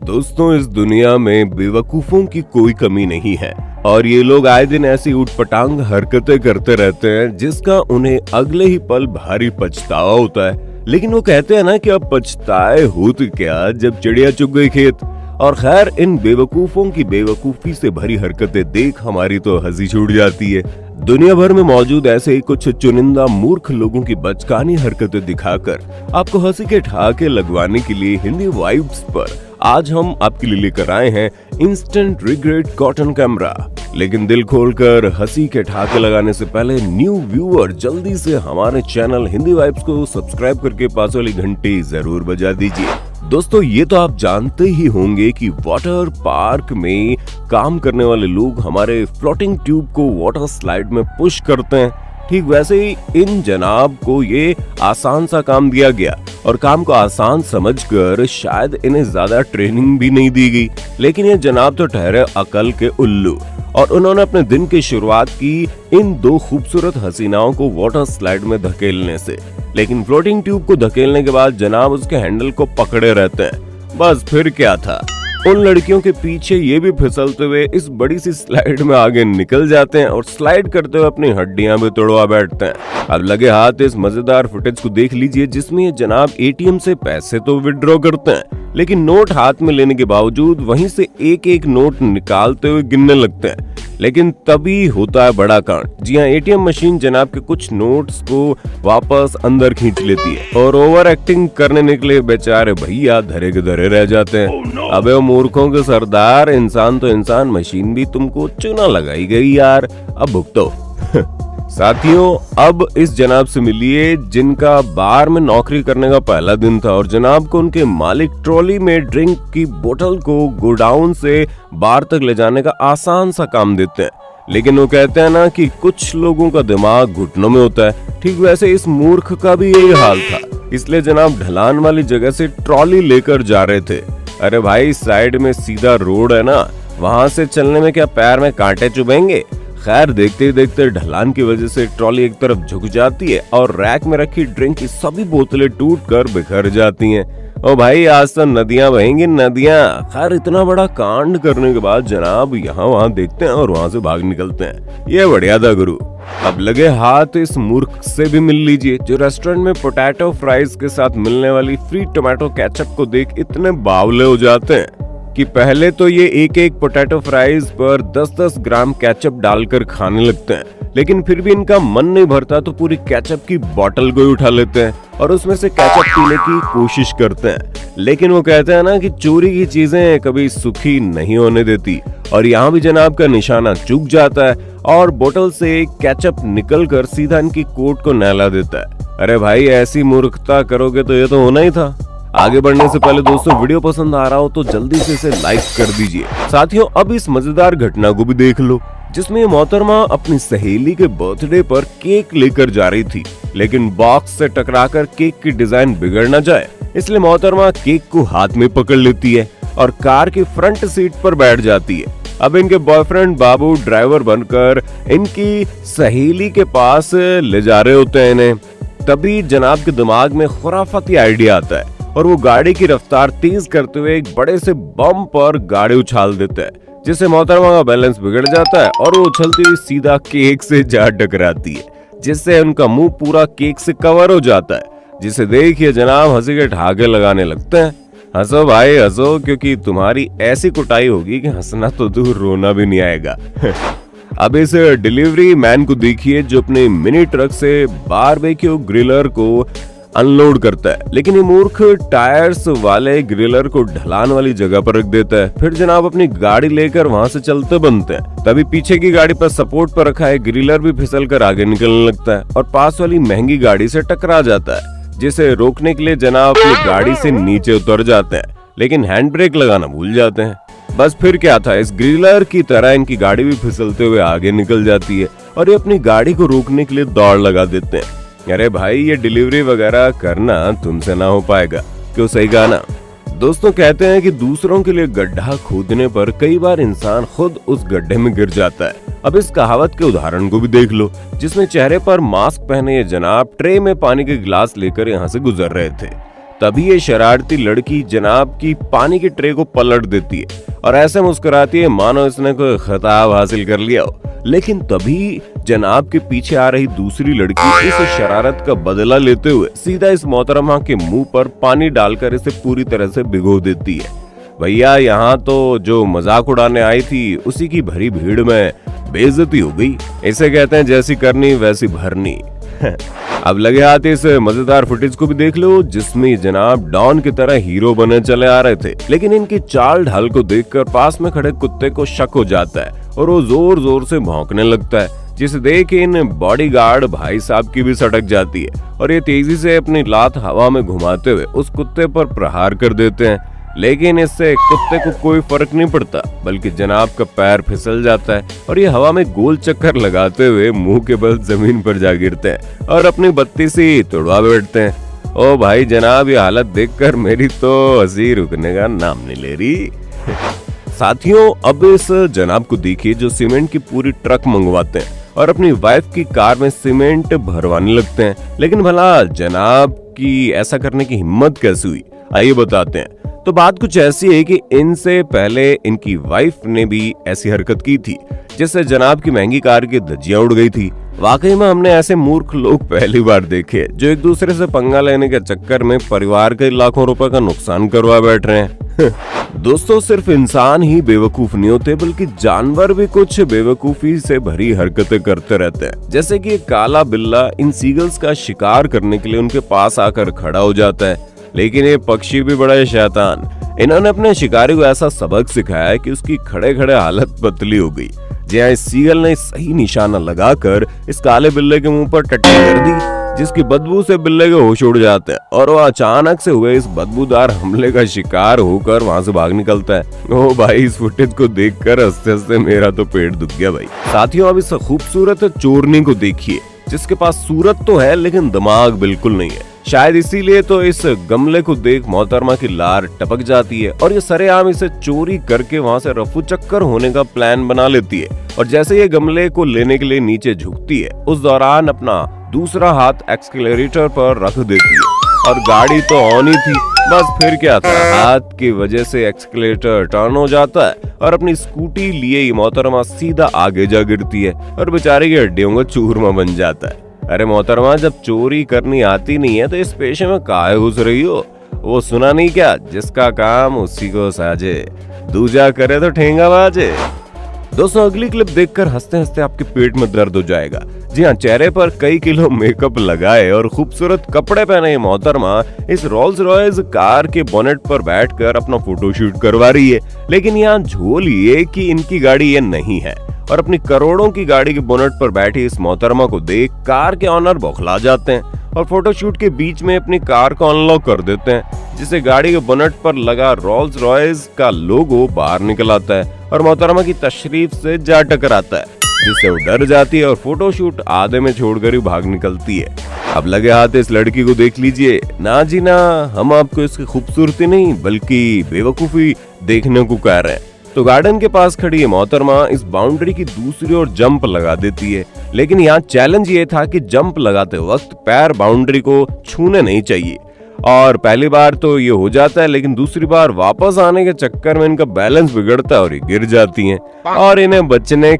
दोस्तों, इस दुनिया में बेवकूफों की कोई कमी नहीं है और ये लोग आए दिन ऐसी उटपटांग हरकतें करते रहते हैं जिसका उन्हें अगले ही पल भारी पछतावा होता है। लेकिन वो कहते हैं ना कि अब पछताए हो तो क्या जब चिड़िया चुग गई खेत। और खैर, इन बेवकूफों की बेवकूफी से भरी हरकतें देख हमारी तो हंसी छूट जाती है। दुनिया भर में मौजूद ऐसे ही कुछ चुनिंदा मूर्ख लोगों की बचकानी हरकतें दिखाकर आपको हंसी के ठहाके लगवाने के लिए हिंदी वाइब्स पर आज हम आपके लिए लेकर आए हैं इंस्टेंट रिग्रेट कॉटन कैमरा। लेकिन दिल खोलकर हंसी के ठहाके लगाने से पहले न्यू व्यूअर जल्दी से हमारे चैनल हिंदी वाइब्स को सब्सक्राइब करके पास वाली घंटी जरूर बजा दीजिए। दोस्तों, ये तो आप जानते ही होंगे कि वाटर पार्क में काम करने वाले लोग हमारे फ्लोटिंग ट्यूब को वाटर स्लाइड में पुश करते हैं। ठीक वैसे ही इन जनाब को ये आसान सा काम दिया गया और काम को आसान समझकर शायद इन्हें ज्यादा ट्रेनिंग भी नहीं दी गई। लेकिन ये जनाब तो ठहरे अकल के उल्लू और उन्होंने अपने दिन की शुरुआत की इन दो खूबसूरत हसीनाओं को वाटर स्लाइड में धकेलने से। लेकिन फ्लोटिंग ट्यूब को धकेलने के बाद जनाब उसके हैंडल को पकड़े रहते हैं। बस फिर क्या था, उन लड़कियों के पीछे ये भी फिसलते हुए इस बड़ी सी स्लाइड में आगे निकल जाते हैं और स्लाइड करते हुए अपनी हड्डियां भी तोड़वा बैठते हैं। अब लगे हाथ इस मजेदार फुटेज को देख लीजिए जिसमें ये जनाब एटीएम से पैसे तो विड्रॉ करते हैं लेकिन नोट हाथ में लेने के बावजूद वहीं से एक एक नोट निकालते हुए गिनने लगते हैं। लेकिन तभी होता है बड़ा कांड। जी हाँ, एटीएम मशीन जनाब के कुछ नोट्स को वापस अंदर खींच लेती है और ओवर एक्टिंग करने निकले बेचारे भैया धरे के धरे रह जाते हैं। अबे मूर्खों के सरदार, इंसान तो इंसान, मशीन भी तुमको चूना लगाई गई यार, अब भुगतो। साथियों, अब इस जनाब से मिलिए जिनका बार में नौकरी करने का पहला दिन था और जनाब को उनके मालिक ट्रॉली में ड्रिंक की बोतल को गोडाउन से बार तक ले जाने का आसान सा काम देते हैं। लेकिन वो कहते हैं ना कि कुछ लोगों का दिमाग घुटनों में होता है। ठीक वैसे इस मूर्ख का भी यही हाल था, इसलिए जनाब ढलान वाली जगह से ट्रॉली लेकर जा रहे थे। अरे भाई, साइड में सीधा रोड है ना, वहां से चलने में क्या पैर में कांटे चुभेंगे। खैर, देखते ही देखते ढलान की वजह से ट्रॉली एक तरफ झुक जाती है और रैक में रखी ड्रिंक की सभी बोतलें टूटकर बिखर जाती हैं। ओ भाई, आज तो नदियां बहेंगी नदियां। खैर, इतना बड़ा कांड करने के बाद जनाब यहाँ वहाँ देखते हैं और वहाँ से भाग निकलते हैं। ये बढ़िया था गुरु। अब लगे हाथ इस मूर्ख से भी मिल लीजिए जो रेस्टोरेंट में पोटैटो फ्राइज के साथ मिलने वाली फ्री टोमेटो केचप को देख इतने बावले हो जाते हैं कि पहले तो ये एक एक पोटैटो फ्राइज पर 10-10 ग्राम केचप डालकर खाने लगते हैं। लेकिन फिर भी इनका मन नहीं भरता तो पूरी केचप की बोतल को उठा लेते हैं और उसमें से केचप पीने की कोशिश करते हैं। लेकिन वो कहते हैं ना कि चोरी की चीजें कभी सुखी नहीं होने देती और यहाँ भी जनाब का निशाना चूक जाता है और बोतल से केचप निकलकर सीधा इनकी कोट को नहला देता है। अरे भाई, ऐसी मूर्खता करोगे तो ये तो होना ही था। आगे बढ़ने से पहले दोस्तों, वीडियो पसंद आ रहा हो तो जल्दी से इसे लाइक कर दीजिए। साथियों, अब इस मजेदार घटना को भी देख लो जिसमें ये मोहतरमा अपनी सहेली के बर्थडे पर केक लेकर जा रही थी। लेकिन बॉक्स से टकराकर केक की डिजाइन बिगड़ न जाए इसलिए मोहतरमा केक को हाथ में पकड़ लेती है और कार की फ्रंट सीट पर बैठ जाती है। अब इनके बॉयफ्रेंड बाबू ड्राइवर बनकर इनकी सहेली के पास ले जा रहे होते हैं इन्हें। तभी जनाब के दिमाग में खुराफाती आइडिया आता है और वो गाड़ी की रफ्तार तेज करते हुए एक बड़े से बम पर गाड़ी उछाल देता है जिससे मोहतरमा का बैलेंस बिगड़ जाता है और वो उछलती हुई सीधा केक से जा टकराती है जिससे उनका मुंह पूरा केक से कवर हो जाता है। जिसे देखिए जनाब हंसी के ठहाके लगाने लगते हैं। हंसो भाई हंसो, क्योंकि तुम्हारी ऐसी कुटाई होगी कि हंसना तो दूर रोना भी नहीं आएगा। अब इस डिलीवरी मैन को देखिए जो अपने मिनी ट्रक से बारबेक्यू ग्रिलर को अनलोड करता है। लेकिन ये मूर्ख टायर्स वाले ग्रिलर को ढलान वाली जगह पर रख देता है। फिर जनाब अपनी गाड़ी लेकर वहां से चलते बनते हैं। तभी पीछे की गाड़ी पर सपोर्ट पर रखा है ग्रिलर भी फिसल कर आगे निकलने लगता है और पास वाली महंगी गाड़ी से टकरा जाता है जिसे रोकने के लिए जनाब अपनी गाड़ी से नीचे उतर जाते हैं लेकिन हैंड ब्रेक लगाना भूल जाते हैं। बस फिर क्या था, इस ग्रिलर की तरह इनकी गाड़ी भी फिसलते हुए आगे निकल जाती है और ये अपनी गाड़ी को रोकने के लिए दौड़ लगा देते हैं। अरे भाई, ये डिलीवरी वगैरह करना तुमसे ना हो पाएगा, क्यों, सही कहा ना। दोस्तों कहते हैं कि दूसरों के लिए गड्ढा खोदने पर कई बार इंसान खुद उस गड्ढे में गिर जाता है। अब इस कहावत के उदाहरण को भी देख लो, जिसमें चेहरे पर मास्क पहने ये जनाब ट्रे में पानी के गिलास लेकर यहाँ से गुजर रहे थे। तभी ये शरारती लड़की जनाब की पानी के ट्रे को पलट देती है और ऐसे मुस्कुराती है मानो इसने कोई खिताब हासिल कर लिया हो। लेकिन तभी जनाब के पीछे आ रही दूसरी लड़की इस शरारत का बदला लेते हुए सीधा इस मोहतरमा के मुंह पर पानी डालकर इसे पूरी तरह से भिगो देती है। भैया यहाँ तो जो मजाक उड़ाने आई थी उसी की भरी भीड़ में बेइज्जती हो गई। इसे कहते हैं जैसी करनी वैसी भरनी। अब लगे हाथ इस मजेदार फुटेज को भी देख लो, जिसमें जनाब डॉन की तरह हीरो बने चले आ रहे थे, लेकिन इनकी चाल ढाल को देखकर पास में खड़े कुत्ते को शक हो जाता है और वो जोर जोर से भौंकने लगता है, जिसे देख इन बॉडीगार्ड भाई साहब की भी सटक जाती है और ये तेजी से अपनी लात हवा में घुमाते हुए उस कुत्ते पर प्रहार कर देते हैं। लेकिन इससे कुत्ते को कोई फर्क नहीं पड़ता, बल्कि जनाब का पैर फिसल जाता है और ये हवा में गोल चक्कर लगाते हुए मुंह के बल जमीन पर जा गिरते हैं और अपनी बत्ती सी तुड़वा बैठते हैं। ओ भाई जनाब, ये हालत देखकर मेरी तो हंसी रुकने का नाम नहीं ले रही। साथियों, अब इस जनाब को देखिए जो सीमेंट की पूरी ट्रक मंगवाते हैं और अपनी वाइफ की कार में सीमेंट भरवाने लगते हैं। लेकिन भला जनाब की ऐसा करने की हिम्मत कैसे हुई, आइए बताते हैं। तो बात कुछ ऐसी है कि इनसे पहले इनकी वाइफ ने भी ऐसी हरकत की थी, जिससे जनाब की महंगी कार की धज्जियां उड़ गई थी। वाकई में हमने ऐसे मूर्ख लोग पहली बार देखे जो एक दूसरे से पंगा लेने के चक्कर में परिवार के लाखों रुपए का नुकसान करवा बैठ रहे हैं। दोस्तों, सिर्फ इंसान ही बेवकूफ नहीं होते, बल्कि जानवर भी कुछ बेवकूफी से भरी हरकतें करते रहते हैं। जैसे कि एक काला बिल्ला इन सीगल्स का शिकार करने के लिए उनके पास आकर खड़ा हो जाता है, लेकिन ये पक्षी भी बड़ा शैतान। इन्होंने अपने शिकारी को ऐसा सबक सिखाया कि उसकी खड़े खड़े हालत पतली हो गई। जी हाँ, इस सीगल ने सही निशाना लगाकर इस काले बिल्ले के मुंह पर टट्टी कर दी, जिसकी बदबू से बिल्ले के होश उड़ जाते हैं और वो अचानक से हुए इस बदबूदार हमले का शिकार होकर वहां से भाग निकलता है। ओ भाई, इस फुटेज को देखकर हंसते हंसते मेरा तो पेट दुख गया भाई। साथियों, अब इस खूबसूरत चोरनी को देखिए, जिसके पास सूरत तो है लेकिन दिमाग बिल्कुल नहीं है। शायद इसीलिए तो इस गमले को देख मोहतरमा की लार टपक जाती है और ये सरेआम इसे चोरी करके वहां से रफू चक्कर होने का प्लान बना लेती है। और जैसे ये गमले को लेने के लिए नीचे झुकती है, उस दौरान अपना दूसरा हाथ एक्सीलरेटर पर रख देती है और गाड़ी तो ऑन ही थी। बस फिर क्या था, हाथ की वजह से एक्सीलरेटर टर्न हो जाता है और अपनी स्कूटी लिए ही मोहतरमा सीधा आगे जा गिरती है और बेचारे की हड्डियों का चूरमा बन जाता है। अरे मोहतरमा, जब चोरी करनी आती नहीं है तो इस पेशे में काहे घुस रही हो? वो सुना नहीं क्या, जिसका काम उसी को साजे, दूजा करे तो ठेंगा बाजे। दोस्तों, अगली क्लिप देखकर हंसते हंसते आपके पेट में दर्द हो जाएगा। जी हाँ, चेहरे पर कई किलो मेकअप लगाए और खूबसूरत कपड़े पहने मोहतरमा इस रोल्स रॉयस कार के बोनेट पर बैठकर अपना फोटोशूट करवा रही है। लेकिन यहाँ झोल ये कि इनकी गाड़ी ये नहीं है और अपनी करोड़ों की गाड़ी के बोनेट पर बैठी इस मोहतरमा को देख कार के ऑनर बौखला जाते हैं और फोटोशूट के बीच में अपनी कार को अनलॉक कर देते हैं, जिससे गाड़ी के बोनेट पर लगा रोल्स रॉयस का लोगो बाहर निकल आता है और मोहतरमा की तशरीफ से जा टकराता है, जिससे वो डर जाती है और फोटोशूट आधे में छोड़कर ही भाग निकलती है। अब लगे हाथ इस लड़की को देख लीजिए। ना जी ना, हम आपको इसकी खूबसूरती नहीं बल्कि बेवकूफी देखने को कह रहे हैं। तो गार्डन के पास खड़ी है मोहतरमा इस बाउंड्री की दूसरी ओर जंप लगा देती है, लेकिन यहाँ चैलेंज ये था कि जंप लगाते वक्त पैर बाउंड्री को छूने नहीं चाहिए। और पहली बार तो ये हो जाता है, लेकिन दूसरी बार वापस आने के चक्कर में इनका बैलेंस बिगड़ता है और ये गिर जाती हैं और इन्हें बचाने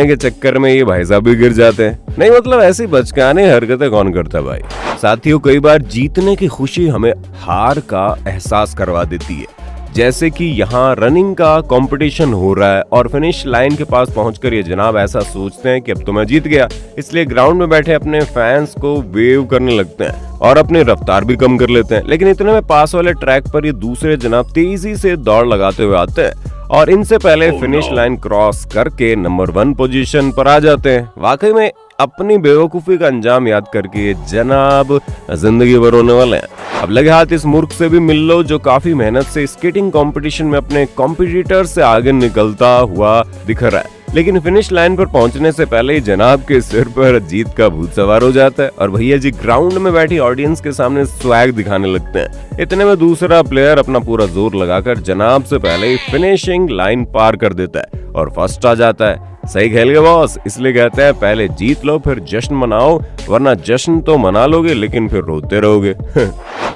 के चक्कर में ये भाई साहब भी गिर जाते हैं। नहीं मतलब ऐसी बचकाने हरकतें कौन करता है भाई। साथियों, कई बार जीतने की खुशी हमें हार का एहसास करवा देती है। जैसे कि यहाँ रनिंग का कंपटीशन हो रहा है और फिनिश लाइन के पास पहुंचकर ये जनाब ऐसा सोचते हैं कि अब तो मैं जीत गया, इसलिए ग्राउंड में बैठे अपने फैंस को वेव करने लगते हैं और अपनी रफ्तार भी कम कर लेते हैं। लेकिन इतने में पास वाले ट्रैक पर ये दूसरे जनाब तेजी से दौड़ लगाते हुए आते हैं और इनसे पहले फिनिश लाइन क्रॉस करके नंबर 1 पोजीशन पर आ जाते हैं। वाकई में अपनी बेवकूफी का अंजाम याद करके ये जनाब जिंदगी भर रोने वाले हैं। अब लगे हाथ इस मूर्ख से भी मिल लो जो काफी मेहनत से स्केटिंग कंपटीशन में अपने कॉम्पिटिटर से आगे निकलता हुआ दिख रहा है। लेकिन फिनिश लाइन पर पहुंचने से पहले ही जनाब के सिर पर जीत का भूत सवार हो जाता है और भैया जी ग्राउंड में बैठी ऑडियंस के सामने स्वैग दिखाने लगते हैं। इतने में दूसरा प्लेयर अपना पूरा जोर लगाकर जनाब से पहले ही फिनिशिंग लाइन पार कर देता है और फर्स्ट आ जाता है। सही खेल गए बॉस, इसलिए कहते हैं पहले जीत लो फिर जश्न मनाओ, वरना जश्न तो मना लोगे लेकिन फिर रोते रहोगे।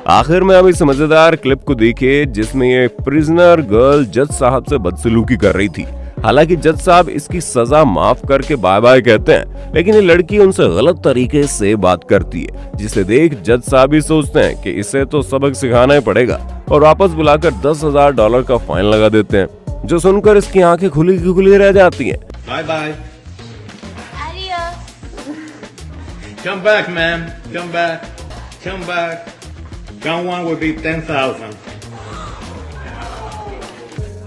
आखिर में अब इस मजेदार क्लिप को देखिए जिसमें ये प्रिजनर गर्ल जज साहब से बदसलूकी कर रही थी। हालांकि जज साहब इसकी सजा माफ करके बाय बाय कहते हैं, लेकिन ये लड़की उनसे गलत तरीके से बात करती है, जिसे देख जज साहब भी सोचते हैं कि इसे तो सबक सिखाना ही पड़ेगा और वापस बुलाकर $10,000 का फाइन लगा देते हैं, जो सुनकर इसकी आंखें खुली की खुली रह जाती हैं। Bye bye. Adios. Come back, ma'am. Come back. Come back. Count one will be 10,000.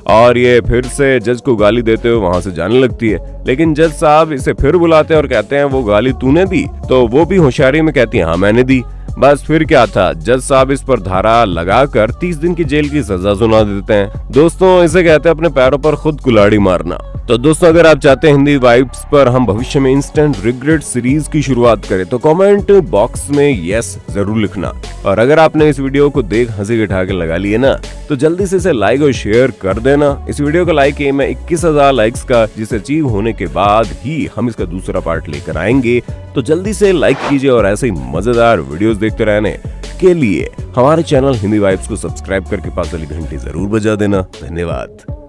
और ये फिर से जज को गाली देते हुए वहां से जाने लगती है, लेकिन जज साहब इसे फिर बुलाते हैं और कहते हैं वो गाली तूने दी? तो वो भी होशियारी में कहती है हाँ मैंने दी। बस फिर क्या था, जज साहब इस पर धारा लगाकर 30 दिन की जेल की सजा सुना देते हैं। दोस्तों इसे कहते हैं अपने पैरों पर खुद कुल्हाड़ी मारना। तो दोस्तों अगर आप चाहते हैं हिंदी वाइब्स पर हम भविष्य में इंस्टेंट रिग्रेट सीरीज की शुरुआत करें तो कमेंट बॉक्स में यस जरूर लिखना। और अगर आपने इस वीडियो को देख हंसी के ठहाके लगा लिए ना तो जल्दी से इसे लाइक और शेयर कर देना। इस वीडियो का लाइक एम है 21,000 लाइक्स का, जिसे अचीव होने के बाद ही हम इसका दूसरा पार्ट लेकर आएंगे। तो जल्दी से लाइक कीजिए और ऐसे ही मजेदार वीडियोस देखते रहने के लिए हमारे चैनल हिंदी वाइब्स को सब्सक्राइब करके पास वाली घंटी जरूर बजा देना। धन्यवाद।